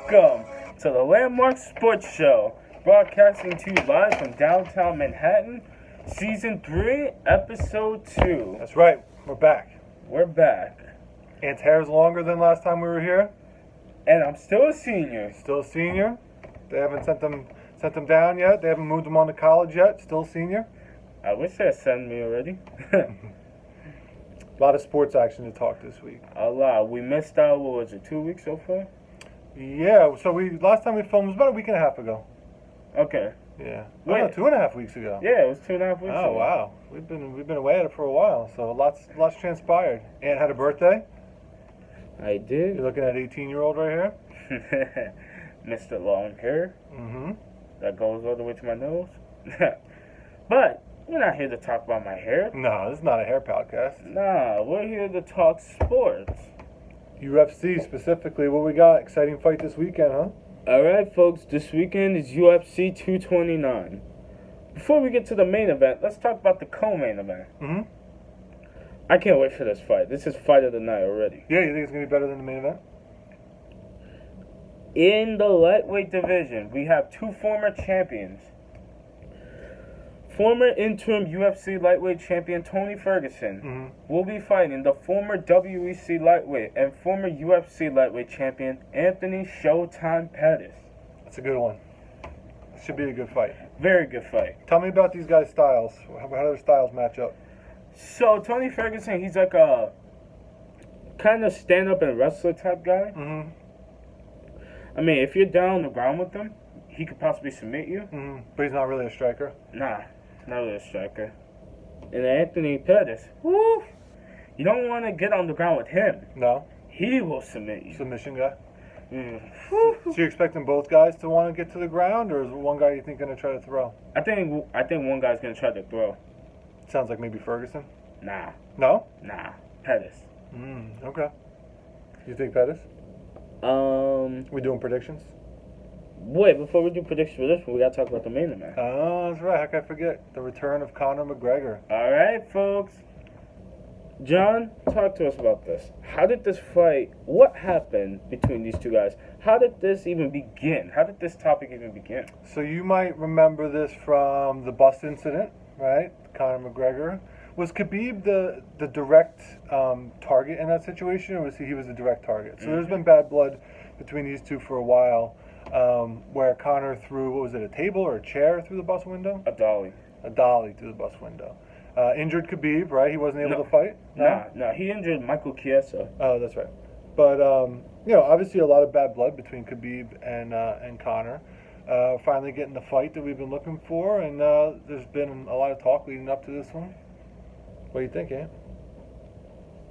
Welcome to the Landmark Sports Show, broadcasting to you live from downtown Manhattan, Season 3, Episode 2. That's right, we're back. We're back. Ant's hair is longer than last time we were here. And I'm still a senior. Still a senior. They haven't sent them down yet. They haven't moved them on to college yet. Still a senior. I wish they had sent me already. A lot of sports action to talk this week. A lot. We missed out, what was it, 2 weeks so far? Yeah, so last time we filmed was about a week and a half ago. Okay. Yeah. Wait. Oh, no, 2.5 weeks ago. Yeah, it was 2.5 weeks ago. Oh, wow. We've been away at it for a while, so lots transpired. Ant had a birthday. I did. You're looking at 18-year-old right here. Mr. Long Hair. Mm-hmm. That goes all the way to my nose. But we're not here to talk about my hair. No, this is not a hair podcast. Nah, we're here to talk sports. UFC specifically. What we got? Exciting fight this weekend, huh? Alright, folks, this weekend is UFC 229. Before we get to the main event, let's talk about the co-main event. Mm-hmm. I can't wait for this fight. This is fight of the night already. Yeah, you think it's going to be better than the main event? In the lightweight division, we have two former champions. Former interim UFC lightweight champion Tony Ferguson will be fighting the former WEC lightweight and former UFC lightweight champion Anthony Showtime Pettis. That's a good one. Should be a good fight. Very good fight. Tell me about these guys' styles. How do their styles match up? So, Tony Ferguson, he's like a kind of stand-up and wrestler type guy. Mm-hmm. I mean, if you're down on the ground with him, he could possibly submit you. Mm-hmm. But he's not really a striker. Nah, not really a striker. And Anthony Pettis, woo! You don't want to get on the ground with him. No? He will submit you. Submission guy? Mm. So you're expecting both guys to want to get to the ground, or is one guy you think going to try to throw? I think one guy's going to try to throw. Sounds like maybe Ferguson? Nah. No? Nah. Pettis. Okay. You think Pettis? We doing predictions? Wait, before we do predictions for this one, we got to talk about the main event. Oh, that's right. How can I forget? The return of Conor McGregor. All right, folks. John, talk to us about this. How did this fight, what happened between these two guys? How did this even begin? How did this topic even begin? So you might remember this from the bus incident, right? Conor McGregor. Was Khabib the direct target in that situation, or was he was the direct target? So there's been bad blood between these two for a while, where Conor threw, what was it, a table or a chair through the bus window? A dolly. A dolly through the bus window. Injured Khabib, right? He wasn't able to fight? No, he injured Michael Chiesa. Oh, that's right. But, obviously a lot of bad blood between Khabib and Conor. Finally getting the fight that we've been looking for, and there's been a lot of talk leading up to this one. What do you think, Ant?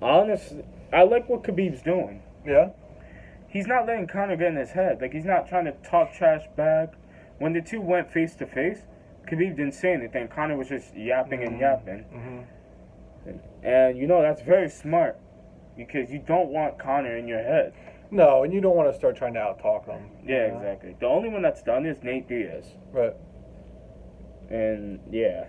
Honestly, I like what Khabib's doing. Yeah? He's not letting Conor get in his head. Like, he's not trying to talk trash back. When the two went face-to-face, Khabib didn't say anything. Conor was just yapping and yapping. Mm-hmm. And, that's very smart. Because you don't want Conor in your head. No, and you don't want to start trying to out-talk them. Yeah, exactly. The only one that's done is Nate Diaz. Right. And, yeah.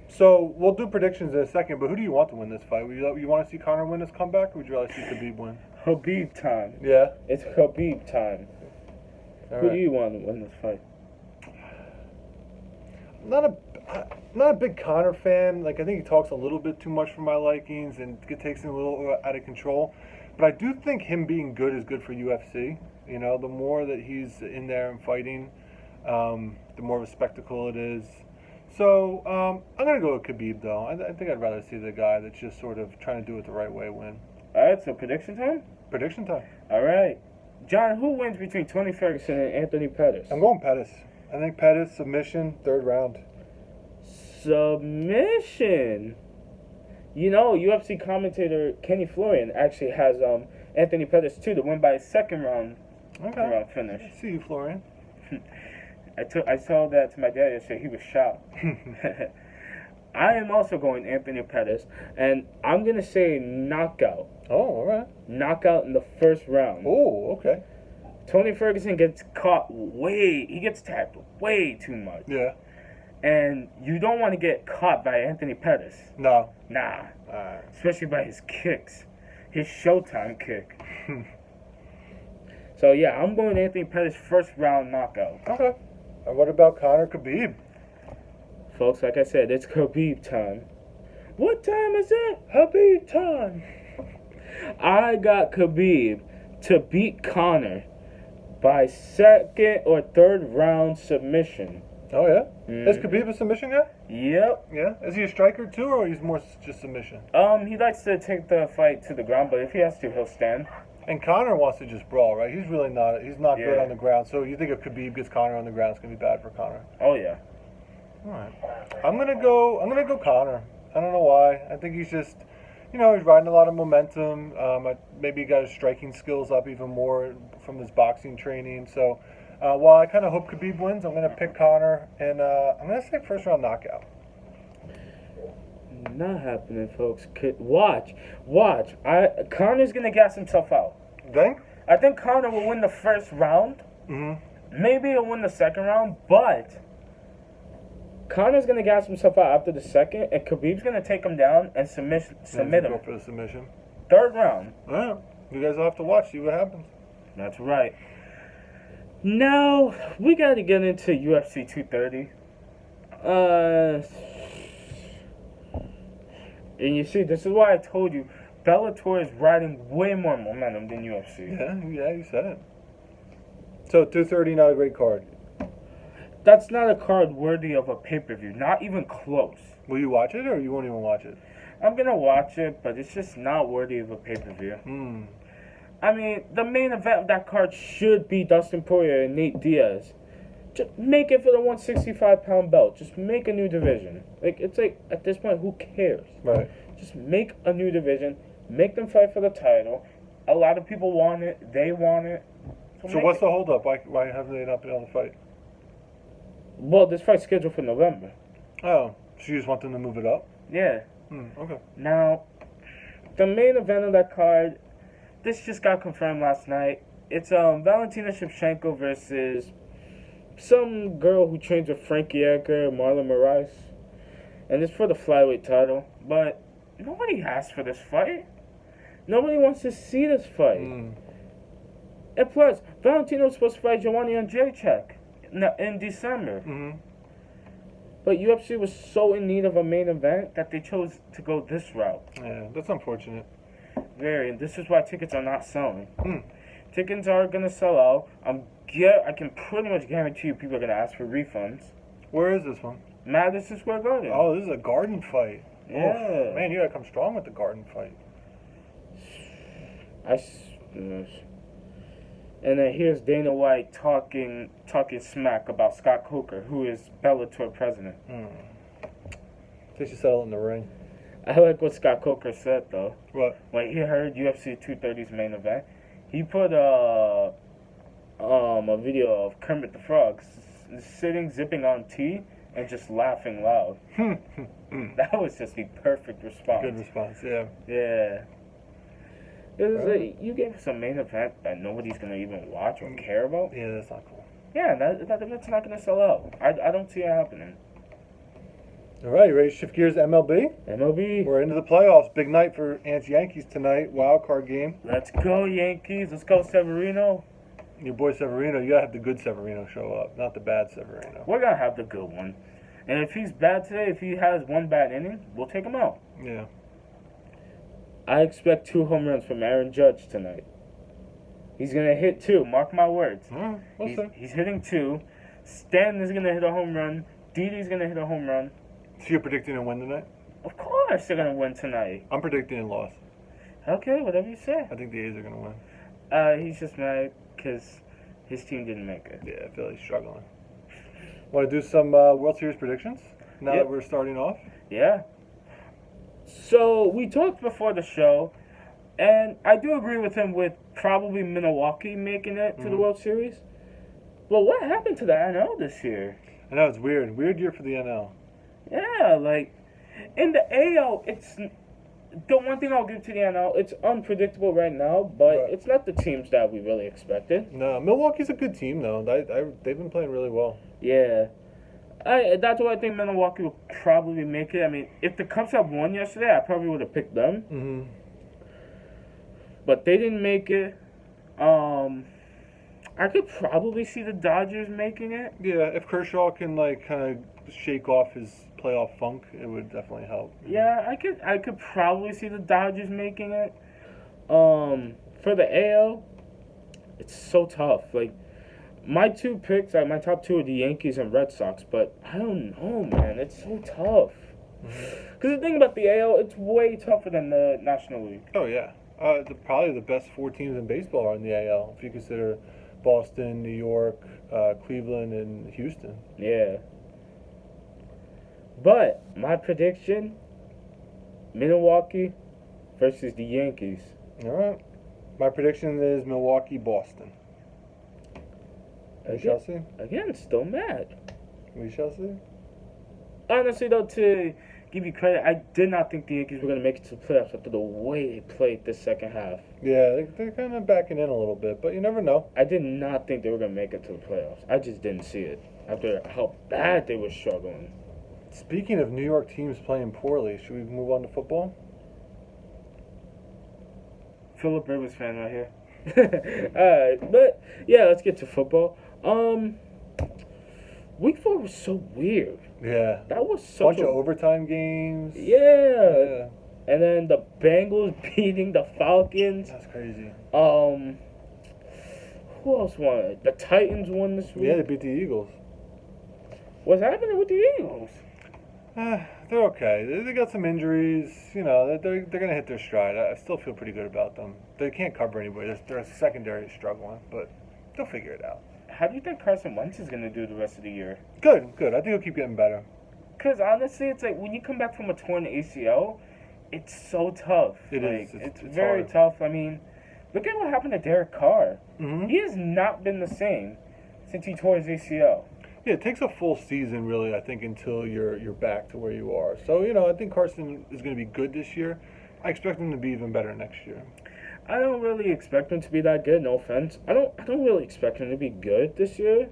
So we'll do predictions in a second, but who do you want to win this fight? You want to see Conor win this comeback, or would you rather see Khabib win? Khabib time. Yeah? It's Khabib time. Who do you want to win this fight? Not a big Conor fan. Like, I think he talks a little bit too much for my likings and it takes him a little out of control. But I do think him being good is good for UFC. The more that he's in there and fighting, the more of a spectacle it is. So I'm going to go with Khabib, though. I think I'd rather see the guy that's just sort of trying to do it the right way win. All right, so prediction time? Prediction time. All right. John, who wins between Tony Ferguson and Anthony Pettis? I'm going Pettis. I think Pettis, submission, 3rd round. Submission? UFC commentator Kenny Florian actually has Anthony Pettis, too, to win by a second round finish. I see you, Florian. I told that to my dad yesterday. He was shocked. I am also going Anthony Pettis, and I'm going to say knockout. Oh, all right. Knockout in the first round. Oh, okay. Tony Ferguson gets he gets tapped way too much. Yeah. And you don't want to get caught by Anthony Pettis. No. Nah. Especially by his kicks. His Showtime kick. So yeah, I'm going Anthony Pettis first round knockout. Okay. And what about Conor Khabib? Folks, like I said, it's Khabib time. What time is it? Khabib time. I got Khabib to beat Conor by second or third round submission. Oh yeah. Mm-hmm. Is Khabib a submission guy? Yep. Yeah. Is he a striker too, or he's more just submission? He likes to take the fight to the ground, but if he has to, he'll stand. And Conor wants to just brawl, right? He's really not. He's not good Yeah. on the ground. So you think if Khabib gets Conor on the ground, it's gonna be bad for Conor? Oh yeah. All right. I'm gonna go Conor. I don't know why. I think he's just, he's riding a lot of momentum. Maybe he got his striking skills up even more from his boxing training. So, while I kind of hope Khabib wins, I'm gonna pick Conor, and I'm gonna say first round knockout. Not happening, folks. Watch. Conor's gonna gas himself out. Think? I think Conor will win the first round. Mm-hmm. Maybe he'll win the second round, but Conor's gonna gas himself out after the second, and Khabib's gonna take him down and submit him. Go for the submission. Third round. All right. You guys will have to watch, see what happens. That's right. Now we gotta get into UFC 230. And you see, this is why I told you, Bellator is riding way more momentum than UFC. Yeah, you said it. So 230, not a great card. That's not a card worthy of a pay-per-view, not even close. Will you watch it, or you won't even watch it? I'm gonna watch it, but it's just not worthy of a pay-per-view. I mean, the main event of that card should be Dustin Poirier and Nate Diaz. Just make it for the 165-pound belt. Just make a new division. It's like, at this point, who cares? Right. Just make a new division. Make them fight for the title. A lot of people want it. They want it. So what's the holdup? Why haven't they not been able to fight? Well, this fight's scheduled for November. Oh, so you just want them to move it up? Yeah. Okay. Now, the main event of that card, this just got confirmed last night. It's Valentina Shevchenko versus some girl who trains with Frankie Edgar, Marlon Moraes. And it's for the flyweight title. But nobody asked for this fight. Nobody wants to see this fight. And plus, Valentina was supposed to fight Joanna Jędrzejczyk in December. But UFC was so in need of a main event that they chose to go this route. Yeah, that's unfortunate. Very, and this is why tickets are not selling. Tickets are gonna sell out. I can pretty much guarantee you people are gonna ask for refunds. Where is this one? Madison Square Garden. Oh, this is a garden fight. Yeah. Oh, man, you gotta come strong with the garden fight. And then here's Dana White talking smack about Scott Coker, who is Bellator president. They should settle in the ring. I like what Scott Coker said, though. What? When he heard UFC 230's main event, he put a video of Kermit the Frog sitting, zipping on tea, and just laughing loud. That was just the perfect response. Good response, yeah. Yeah. It was like, you gave us a main event that nobody's going to even watch or care about? Yeah, that's not cool. Yeah, that event's not going to sell out. I don't see it happening. All right, you ready to shift gears to MLB? MLB. We're into the playoffs. Big night for Ants Yankees tonight. Wild card game. Let's go, Yankees. Let's go, Severino. Your boy Severino, you gotta have the good Severino show up, not the bad Severino. We're going to have the good one. And if he's bad today, if he has one bad inning, we'll take him out. Yeah. I expect 2 home runs from Aaron Judge tonight. He's going to hit 2. Mark my words. We'll see. He's hitting 2. Stanton is going to hit a home run. Didi's going to hit a home run. So you're predicting a win tonight? Of course they're going to win tonight. I'm predicting a loss. Okay, whatever you say. I think the A's are going to win. He's just mad because his team didn't make it. Yeah, I feel like he's struggling. Want to do some World Series predictions now that we're starting off? Yeah. So, we talked before the show, and I do agree with him with probably Milwaukee making it to the World Series. But what happened to the NL this year? I know, it's weird. Weird year for the NL. Yeah, like, in the AL, it's... The one thing I'll give to the NL, it's unpredictable right now, but it's not the teams that we really expected. No, Milwaukee's a good team, though. They've been playing really well. Yeah. That's why I think Milwaukee will probably make it. I mean, if the Cubs had won yesterday, I probably would have picked them. But they didn't make it. I could probably see the Dodgers making it. Yeah, if Kershaw can like kind of shake off his playoff funk, it would definitely help. Yeah, I could probably see the Dodgers making it. For the AL, it's so tough. Like my two picks, my top two are the Yankees and Red Sox, but I don't know, man. It's so tough. Because the thing about the AL, it's way tougher than the National League. Oh yeah, probably the best 4 teams in baseball are in the AL if you consider Boston, New York, Cleveland, and Houston. Yeah. But my prediction: Milwaukee versus the Yankees. All right. My prediction is Milwaukee, Boston. We shall see. Again, still mad. We shall see. Honestly, though, to give you credit, I did not think the Yankees were going to make it to the playoffs after the way they played this second half. Yeah, they're kind of backing in a little bit, but you never know. I did not think they were going to make it to the playoffs. I just didn't see it after how bad they were struggling. Speaking of New York teams playing poorly, should we move on to football? Philip Rivers fan right here. Alright, but yeah, let's get to football. Week 4 was so weird. Yeah. That was such bunch of overtime games. Yeah. And then the Bengals beating the Falcons. That's crazy. Who else won? The Titans won this week. Yeah, they beat the Eagles. What's happening with the Eagles? They're okay. They got some injuries. You know, they're going to hit their stride. I still feel pretty good about them. They can't cover anybody. Their secondary is struggling, but they'll figure it out. How do you think Carson Wentz is going to do the rest of the year? Good. I think he'll keep getting better. Because honestly, it's like when you come back from a torn ACL, it's so tough. It is. It's very tough. I mean, look at what happened to Derek Carr. Mm-hmm. He has not been the same since he tore his ACL. Yeah, it takes a full season, really, I think, until you're back to where you are. So, you know, I think Carson is going to be good this year. I expect him to be even better next year. I don't really expect him to be that good, no offense. I don't really expect him to be good this year.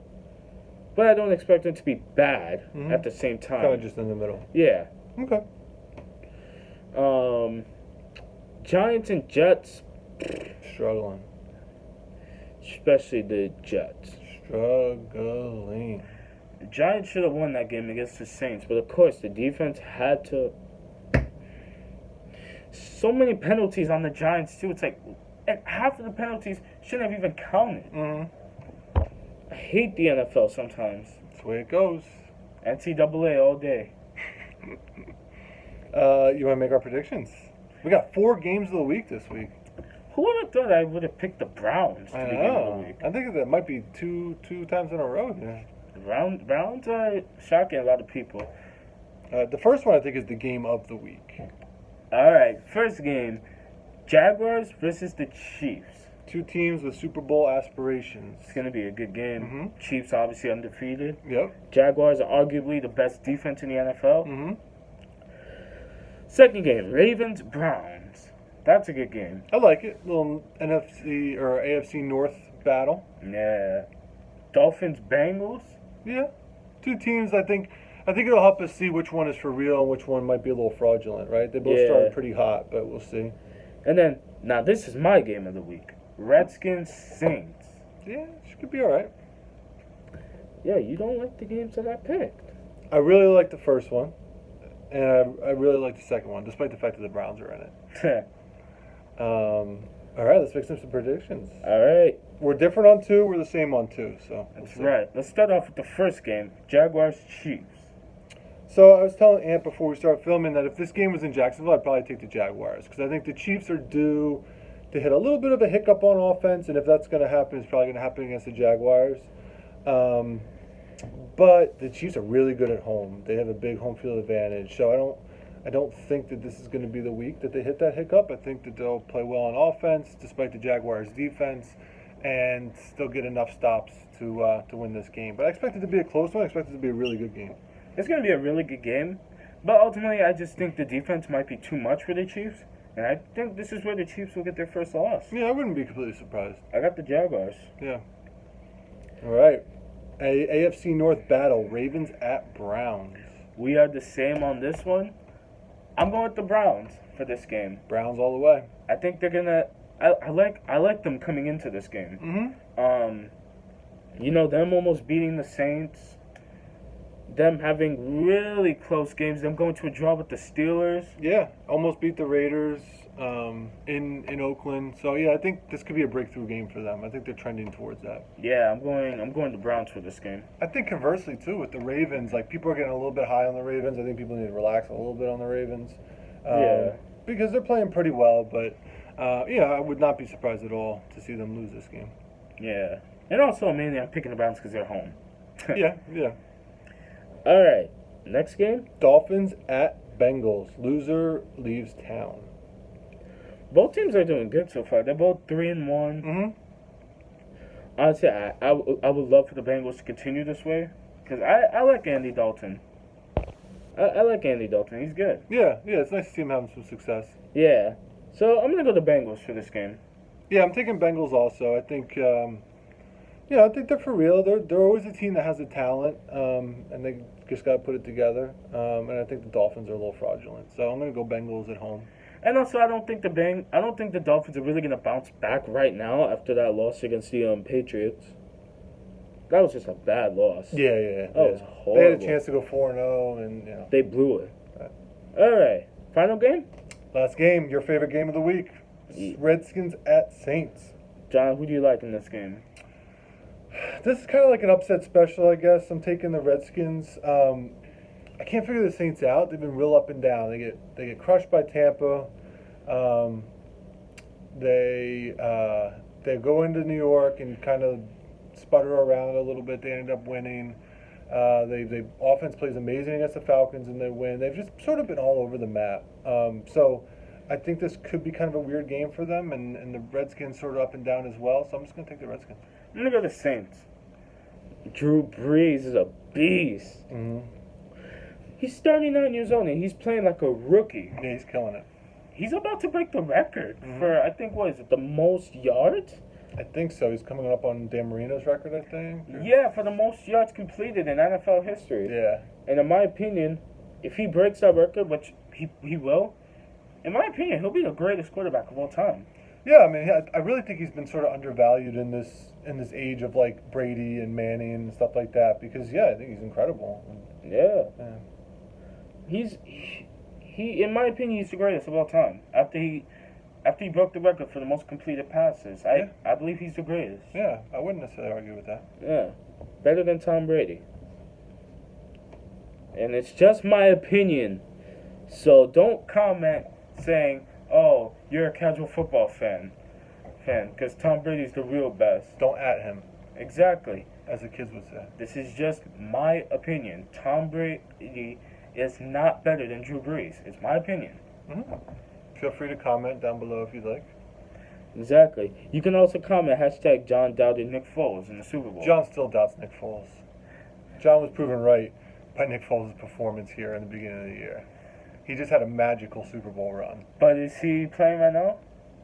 But I don't expect him to be bad at the same time. Kind of just in the middle. Yeah. Okay. Giants and Jets. Struggling. Especially the Jets. Struggling. The Giants should have won that game against the Saints, but of course the defense had to. So many penalties on the Giants too. It's like half of the penalties shouldn't have even counted. Mm-hmm. I hate the NFL sometimes. That's the way it goes. NCAA all day. You want to make our predictions? We got 4 games of the week this week. Who would have thought I would have picked the Browns to I begin the know. week? I think that might be two times in a row here. Browns are shocking a lot of people. The first one I think is the game of the week. All right, first game, Jaguars versus the Chiefs. 2 teams with Super Bowl aspirations. It's going to be a good game. Mm-hmm. Chiefs obviously undefeated. Yep. Jaguars are arguably the best defense in the NFL. Mm-hmm. Second game, Ravens-Browns. That's a good game. I like it. Little NFC or AFC North battle. Yeah. Dolphins-Bengals. Yeah. 2 teams, I think it'll help us see which one is for real and which one might be a little fraudulent, right? They both started pretty hot, but we'll see. And then, now this is my game of the week. Redskins-Saints. Yeah, she could be all right. Yeah, you don't like the games that I picked. I really like the first one, and I really like the second one, despite the fact that the Browns are in it. All right, let's make some predictions. All right. We're different on 2. We're the same on 2. So That's right. Let's start off with the first game, Jaguars-Chiefs. So I was telling Ant before we started filming that if this game was in Jacksonville, I'd probably take the Jaguars because I think the Chiefs are due to hit a little bit of a hiccup on offense, and if that's going to happen, it's probably going to happen against the Jaguars. But the Chiefs are really good at home. They have a big home field advantage, so I don't think that this is going to be the week that they hit that hiccup. I think that they'll play well on offense despite the Jaguars' defense and still get enough stops to win this game. But I expect it to be a close one. I expect it to be a really good game. It's going to be a really good game, but ultimately I just think the defense might be too much for the Chiefs, and I think this is where the Chiefs will get their first loss. Yeah, I wouldn't be completely surprised. I got the Jaguars. Yeah. All right. AFC North battle, Ravens at Browns. We are the same on this one. I'm going with the Browns for this game. Browns all the way. I think they're gonna. I like them coming into this game. Mm-hmm. You know, them almost beating the Saints. Them having really close games. Them going to a draw with the Steelers. Yeah, almost beat the Raiders in Oakland. So yeah, I think this could be a breakthrough game for them. I think they're trending towards that. Yeah, I'm going to Browns for this game. I think conversely too with the Ravens, like people are getting a little bit high on the Ravens. I think people need to relax a little bit on the Ravens. Yeah. Because they're playing pretty well, but I would not be surprised at all to see them lose this game. Yeah. And also, mainly, I'm picking the Browns because they're home. Yeah. All right. Next game? Dolphins at Bengals. Loser leaves town. Both teams are doing good so far. They're both 3-1. Mm-hmm. Honestly, I would love for the Bengals to continue this way because I like Andy Dalton. I like Andy Dalton. He's good. Yeah. It's nice to see him having some success. Yeah. So I'm gonna go to Bengals for this game. Yeah, I'm taking Bengals also. I think, I think they're for real. They're always a team that has the talent, and they just got to put it together. And I think the Dolphins are a little fraudulent. So I'm gonna go Bengals at home. And also, I don't think the Dolphins are really gonna bounce back right now after that loss against the Patriots. That was just a bad loss. Yeah. That was horrible. They had a chance to go 4-0, and they blew it. Right. All right, final game. Last game, your favorite game of the week. Redskins at Saints. John, who do you like in this game? This is kind of like an upset special, I guess. I'm taking the Redskins. I can't figure the Saints out. They've been real up and down. They get crushed by Tampa. They go into New York and kind of sputter around a little bit. They end up winning. They offense plays amazing against the Falcons and they win. They've just sort of been all over the map. So I think this could be kind of a weird game for them, and the Redskins sort of up and down as well. So I'm just going to take the Redskins. I'm going to go to Saints. Drew Brees is a beast. Mm-hmm. He's 39 years old and he's playing like a rookie. Yeah, he's killing it. He's about to break the record for, I think, what is it, the most yards? I think so. He's coming up on Dan Marino's record, I think. Yeah, for the most yards completed in NFL history. Yeah. And in my opinion, if he breaks that record, which he will, in my opinion, he'll be the greatest quarterback of all time. Yeah, I mean, I really think he's been sort of undervalued in this age of like Brady and Manning and stuff like that. Because I think he's incredible. Yeah. He in my opinion, he's the greatest of all time. After he broke the record for the most completed passes, I believe he's the greatest. Yeah, I wouldn't necessarily argue with that. Yeah, better than Tom Brady. And it's just my opinion, so don't comment saying, "Oh, you're a casual football fan," because Tom Brady's the real best. Don't at him. Exactly. As the kids would say. This is just my opinion. Tom Brady is not better than Drew Brees. It's my opinion. Mm-hmm. Feel free to comment down below if you'd like. Exactly. You can also comment # John doubted Nick Foles in the Super Bowl. John still doubts Nick Foles. John was proven right by Nick Foles' performance here in the beginning of the year. He just had a magical Super Bowl run. But is he playing right now?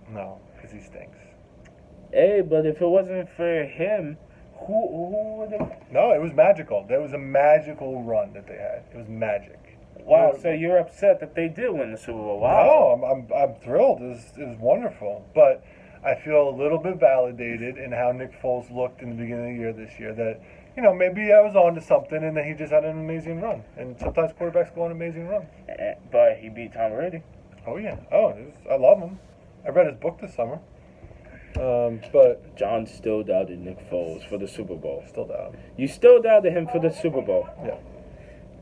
No, because he stinks. Hey, but if it wasn't for him, who would have... No, it was magical. There was a magical run that they had. It was magic. Wow, so you're upset that they did win the Super Bowl. Wow. No, I'm thrilled. It was wonderful. But I feel a little bit validated in how Nick Foles looked in the beginning of the year this year. That, maybe I was on to something and that he just had an amazing run. And sometimes quarterbacks go on amazing runs. But he beat Tom Brady. Oh, yeah. I love him. I read his book this summer. But John still doubted Nick Foles for the Super Bowl. Still doubt him. You still doubted him for the Super Bowl. Yeah.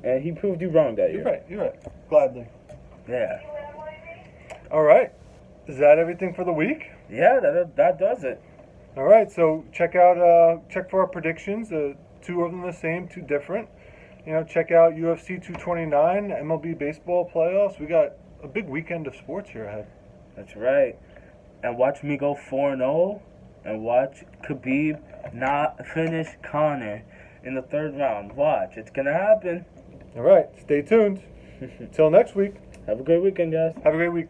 And he proved you wrong that year. You're right. Gladly. Yeah. All right. Is that everything for the week? Yeah, that does it. All right. So check for our predictions. 2 of them the same, 2 different. Check out UFC 229, MLB baseball playoffs. We got a big weekend of sports here ahead. That's right. And watch me go 4-0 and watch Khabib not finish Conor in the 3rd round. Watch. It's going to happen. All right. Stay tuned. Till next week. Have a great weekend, guys. Have a great week.